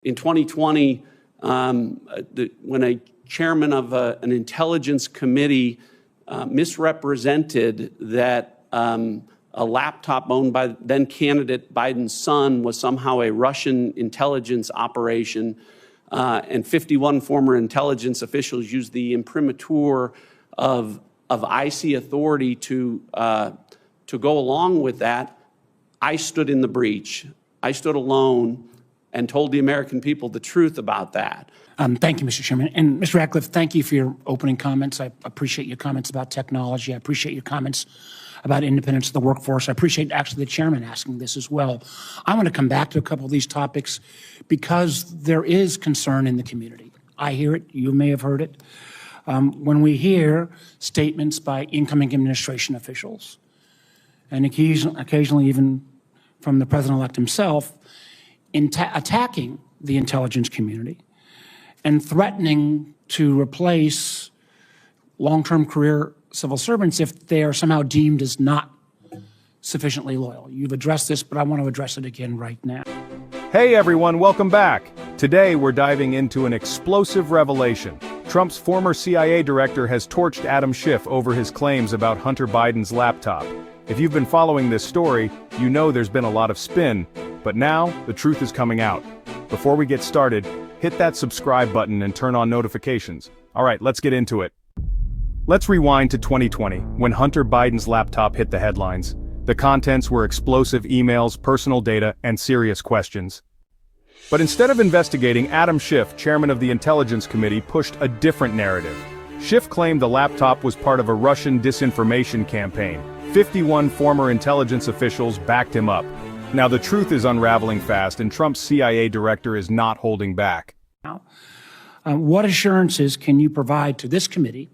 In 2020, when a chairman of an intelligence committee misrepresented that a laptop owned by then candidate Biden's son was somehow a Russian intelligence operation, and 51 former intelligence officials used the imprimatur of IC authority to go along with that, I stood in the breach. I stood alone and told the American people the truth about that. Thank you, Mr. Chairman. And Mr. Ratcliffe, thank you for your opening comments. I appreciate your comments about technology. I appreciate your comments about independence of the workforce. I appreciate actually the chairman asking this as well. I want to come back to a couple of these topics because there is concern in the community. I hear it. You may have heard it. When we hear statements by incoming administration officials, and occasionally even from the president-elect himself, attacking the intelligence community and threatening to replace long-term career civil servants if they are somehow deemed as not sufficiently loyal. You've addressed this, but I want to address it again right now. Hey everyone, welcome back. Today we're diving into an explosive revelation. Trump's former CIA director has torched Adam Schiff over his claims about Hunter Biden's laptop. If you've been following this story, you know there's been a lot of spin, but now the truth is coming out. Before we get started, hit that subscribe button and turn on notifications. All right, let's get into it. Let's rewind to 2020, when Hunter Biden's laptop hit the headlines. The contents were explosive emails, personal data, and serious questions. But instead of investigating, Adam Schiff, chairman of the Intelligence Committee, pushed a different narrative. Schiff claimed the laptop was part of a Russian disinformation campaign. 51 former intelligence officials backed him up. Now the truth is unraveling fast, and Trump's CIA director is not holding back. What assurances can you provide to this committee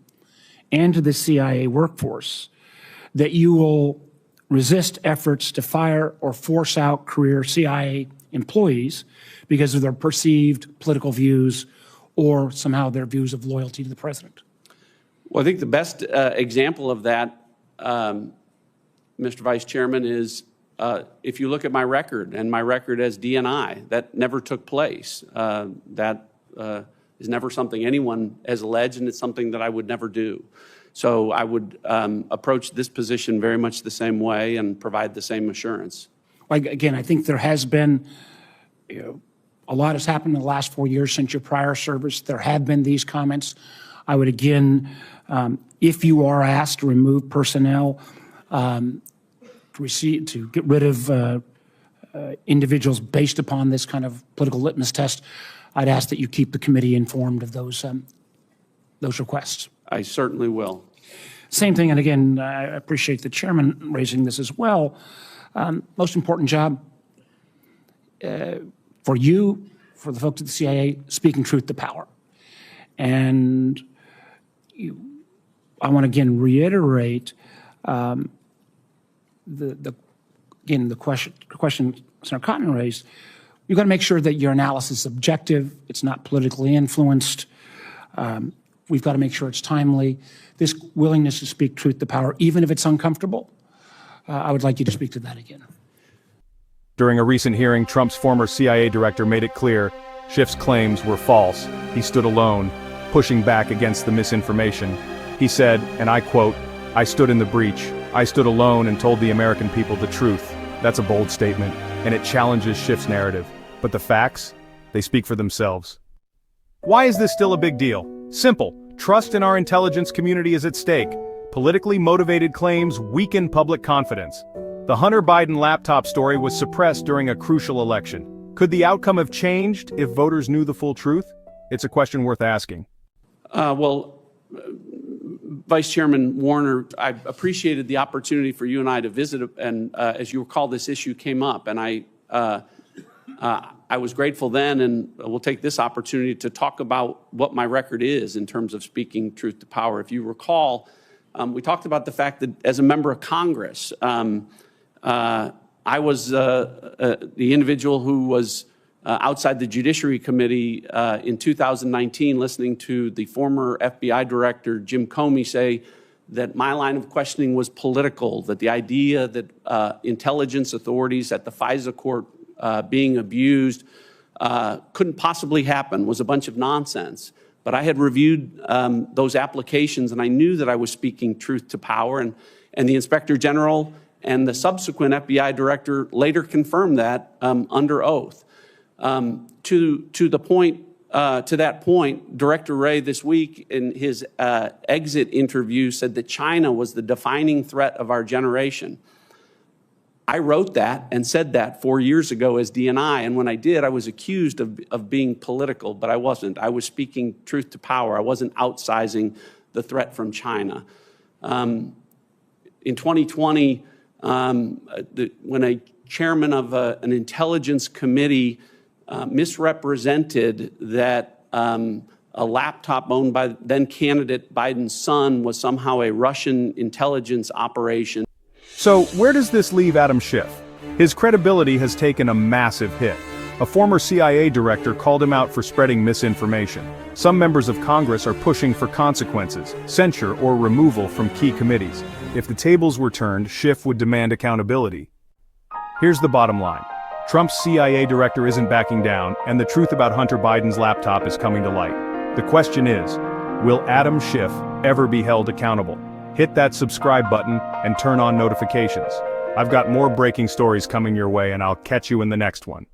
and to the CIA workforce that you will resist efforts to fire or force out career CIA employees because of their perceived political views or somehow their views of loyalty to the president? Well, I think the best example of that, Mr. Vice Chairman, is if you look at my record and my record as DNI, that never took place. That is never something anyone has alleged, and it's something that I would never do. So I would approach this position very much the same way and provide the same assurance. Again, I think there has been, a lot has happened in the last 4 years since your prior service. There have been these comments. I would again, if you are asked to remove personnel, to get rid of individuals based upon this kind of political litmus test, I'd ask that you keep the committee informed of those requests. I certainly will. Same thing, and again, I appreciate the chairman raising this as well. Most important job for you, for the folks at the CIA, speaking truth to power. And I want to again reiterate the question Senator Cotton raised. You've got to make sure that your analysis is objective, it's not politically influenced. We've got to make sure it's timely. This willingness to speak truth to power, even if it's uncomfortable, I would like you to speak to that again. During a recent hearing, Trump's former CIA director made it clear Schiff's claims were false. He stood alone, pushing back against the misinformation. He said, and I quote, "I stood in the breach. I stood alone and told the American people the truth." That's a bold statement, and it challenges Schiff's narrative. But the facts, they speak for themselves. Why is this still a big deal? Simple. Trust in our intelligence community is at stake. Politically motivated claims weaken public confidence. The Hunter Biden laptop story was suppressed during a crucial election. Could the outcome have changed if voters knew the full truth? It's a question worth asking. Vice Chairman Warner, I appreciated the opportunity for you and I to visit, and as you recall, this issue came up, and I was grateful then, and we'll take this opportunity to talk about what my record is in terms of speaking truth to power. If you recall, we talked about the fact that as a member of Congress, I was the individual who was outside the Judiciary Committee in 2019 listening to the former FBI Director Jim Comey say that my line of questioning was political, that the idea that intelligence authorities at the FISA court being abused couldn't possibly happen, was a bunch of nonsense. But I had reviewed those applications, and I knew that I was speaking truth to power, and the Inspector General and the subsequent FBI director later confirmed that under oath. To that point, Director Wray this week in his exit interview said that China was the defining threat of our generation. I wrote that and said that 4 years ago as DNI, and when I did, I was accused of being political, but I wasn't. I was speaking truth to power. I wasn't outsizing the threat from China. In 2020, when a chairman of an intelligence committee misrepresented that a laptop owned by then candidate Biden's son was somehow a Russian intelligence operation. So, where does this leave Adam Schiff? His credibility has taken a massive hit. A former CIA director called him out for spreading misinformation. Some members of Congress are pushing for consequences, censure, or removal from key committees. If the tables were turned, Schiff would demand accountability. Here's the bottom line. Trump's CIA director isn't backing down, and the truth about Hunter Biden's laptop is coming to light. The question is, will Adam Schiff ever be held accountable? Hit that subscribe button and turn on notifications. I've got more breaking stories coming your way, and I'll catch you in the next one.